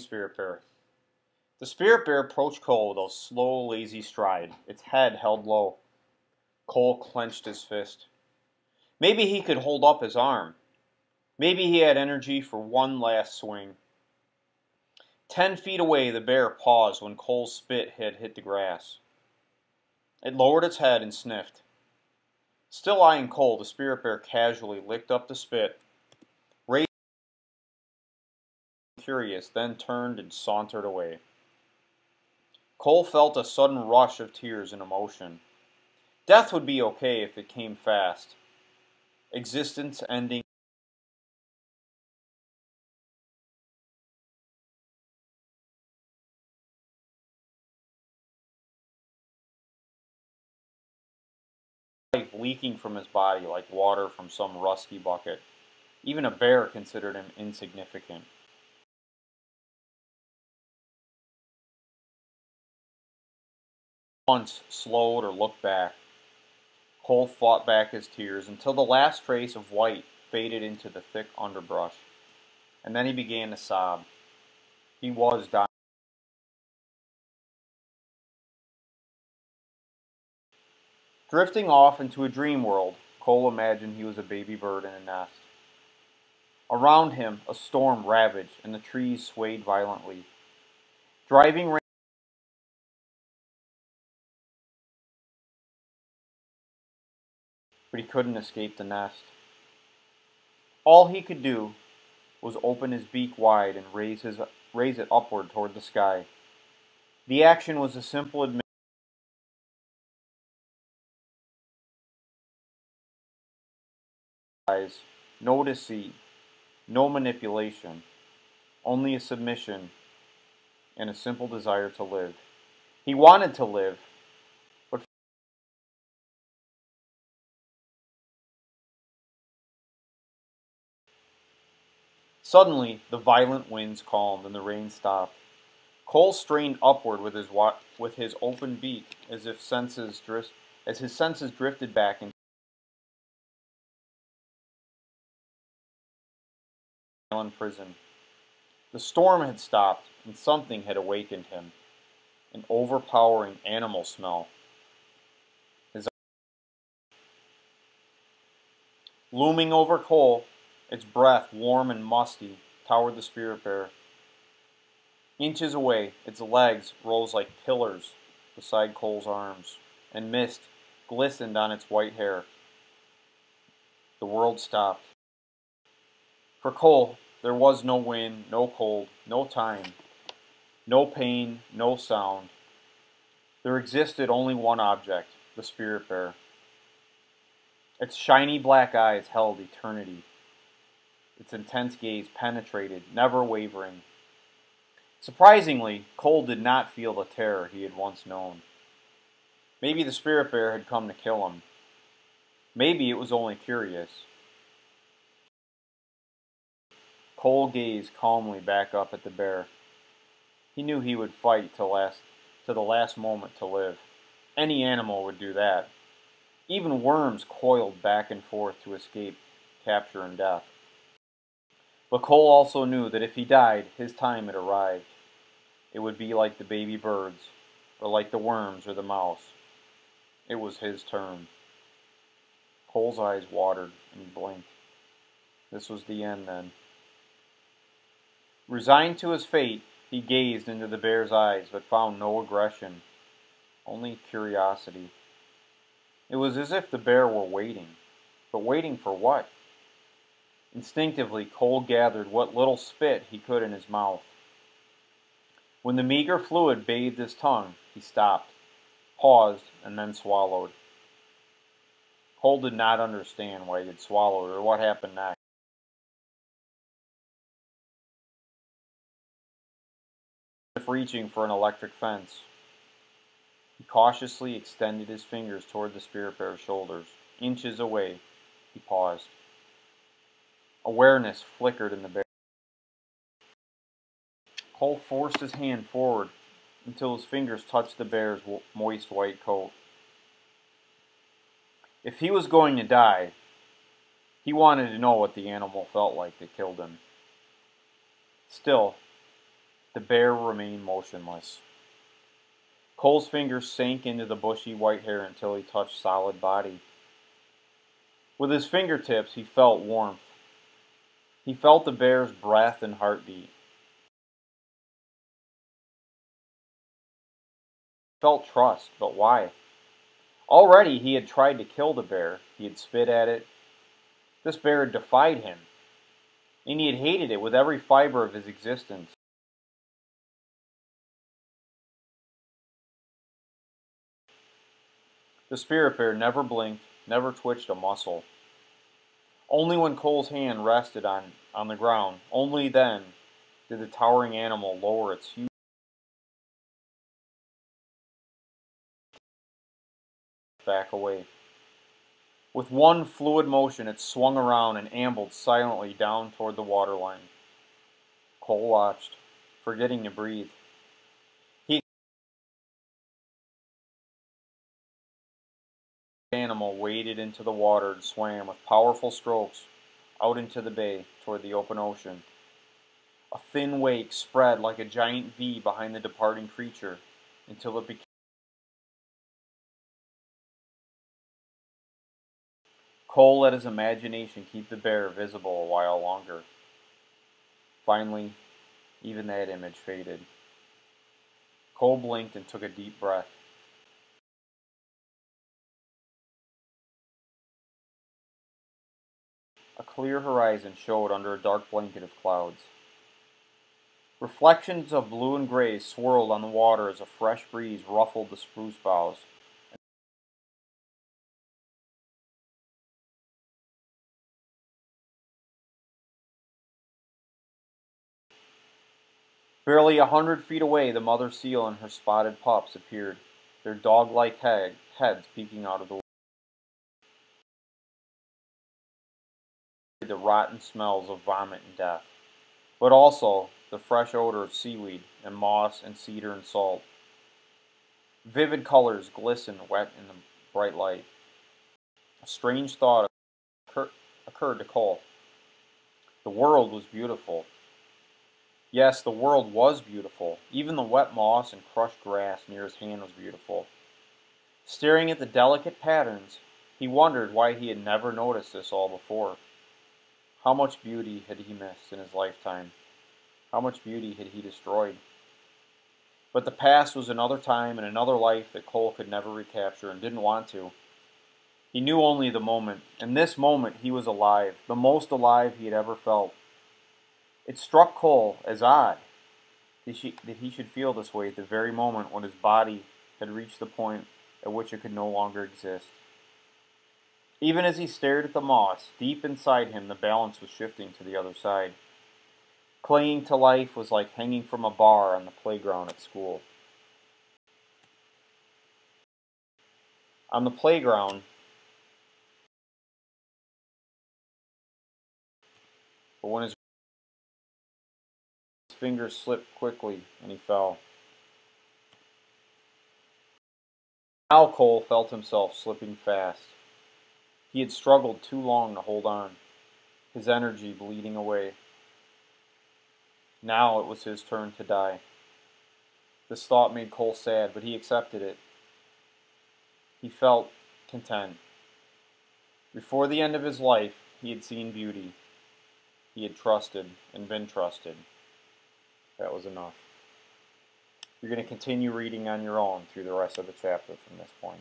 Spirit Bear. The Spirit Bear approached Cole with a slow, lazy stride, its head held low. Cole clenched his fist. Maybe he could hold up his arm. Maybe he had energy for one last swing. 10 feet away, the bear paused when Cole's spit had hit the grass. It lowered its head and sniffed. Still eyeing Cole, the Spirit Bear casually licked up the spit, raised curious, then turned and sauntered away. Cole felt a sudden rush of tears and emotion. Death would be okay if it came fast. Existence ending. Life leaking from his body like water from some rusty bucket. Even a bear considered him insignificant. Once slowed or looked back. Cole fought back his tears until the last trace of white faded into the thick underbrush, and then he began to sob. He was dying. Drifting off into a dream world, Cole imagined he was a baby bird in a nest. Around him, a storm ravaged, and the trees swayed violently. Driving rain, but he couldn't escape the nest. All he could do was open his beak wide and raise it upward toward the sky. The action was a simple admission. No deceit, no manipulation, only a submission and a simple desire to live. He wanted to live, but suddenly the violent winds calmed and the rain stopped. Cole strained upward with his open beak as his senses drifted back into the island prison. The storm had stopped, and something had awakened him. An overpowering animal smell. Looming over Cole, its breath warm and musty, towered the Spirit Bear. Inches away, its legs rose like pillars beside Cole's arms, and mist glistened on its white hair. The world stopped. For Cole, there was no wind, no cold, no time, no pain, no sound. There existed only one object, the Spirit Bear. Its shiny black eyes held eternity. Its intense gaze penetrated, never wavering. Surprisingly, Cole did not feel the terror he had once known. Maybe the Spirit Bear had come to kill him. Maybe it was only curious. Cole gazed calmly back up at the bear. He knew he would fight to the last moment to live. Any animal would do that. Even worms coiled back and forth to escape capture and death. But Cole also knew that if he died, his time had arrived. It would be like the baby birds, or like the worms or the mouse. It was his turn. Cole's eyes watered and he blinked. This was the end then. Resigned to his fate, he gazed into the bear's eyes but found no aggression, only curiosity. It was as if the bear were waiting. But waiting for what? Instinctively, Cole gathered what little spit he could in his mouth. When the meager fluid bathed his tongue, he stopped, paused, and then swallowed. Cole did not understand why he had swallowed or what happened next. As if reaching for an electric fence. He cautiously extended his fingers toward the Spirit Bear's shoulders. Inches away, he paused. Awareness flickered in the bear. Cole forced his hand forward until his fingers touched the bear's moist white coat. If he was going to die, he wanted to know what the animal felt like that killed him. Still, The bear remained motionless. Cole's fingers sank into the bushy white hair until he touched solid body. With his fingertips, he felt warmth. He felt the bear's breath and heartbeat. He felt trust, but why? Already he had tried to kill the bear. He had spit at it. This bear had defied him, and he had hated it with every fiber of his existence. The spirit bear never blinked, never twitched a muscle. Only when Cole's hand rested on the ground, only then did the towering animal lower its huge back away. With one fluid motion, it swung around and ambled silently down toward the waterline. Cole watched, forgetting to breathe. The animal waded into the water and swam with powerful strokes out into the bay toward the open ocean. A thin wake spread like a giant V behind the departing creature until it became. Cole let his imagination keep the bear visible a while longer. Finally, even that image faded. Cole blinked and took a deep breath. A clear horizon showed under a dark blanket of clouds. Reflections of blue and gray swirled on the water as a fresh breeze ruffled the spruce boughs. Barely 100 feet away, the mother seal and her spotted pups appeared, their dog-like heads peeking out of the water. The rotten smells of vomit and death, but also the fresh odor of seaweed and moss and cedar and salt. Vivid colors glistened wet in the bright light. A strange thought occurred to Cole. The world was beautiful. Yes, the world was beautiful. Even the wet moss and crushed grass near his hand was beautiful. Staring at the delicate patterns, he wondered why he had never noticed this all before. How much beauty had he missed in his lifetime? How much beauty had he destroyed? But the past was another time and another life that Cole could never recapture and didn't want to. He knew only the moment. In this moment, he was alive, the most alive he had ever felt. It struck Cole as odd that he should feel this way at the very moment when his body had reached the point at which it could no longer exist. Even as he stared at the moss, deep inside him the balance was shifting to the other side. Clinging to life was like hanging from a bar on the playground at school. On the playground, but when his fingers slipped quickly and he fell. Now Cole felt himself slipping fast. He had struggled too long to hold on, his energy bleeding away. Now it was his turn to die. This thought made Cole sad, but he accepted it. He felt content. Before the end of his life, he had seen beauty. He had trusted and been trusted. That was enough. You're going to continue reading on your own through the rest of the chapter from this point.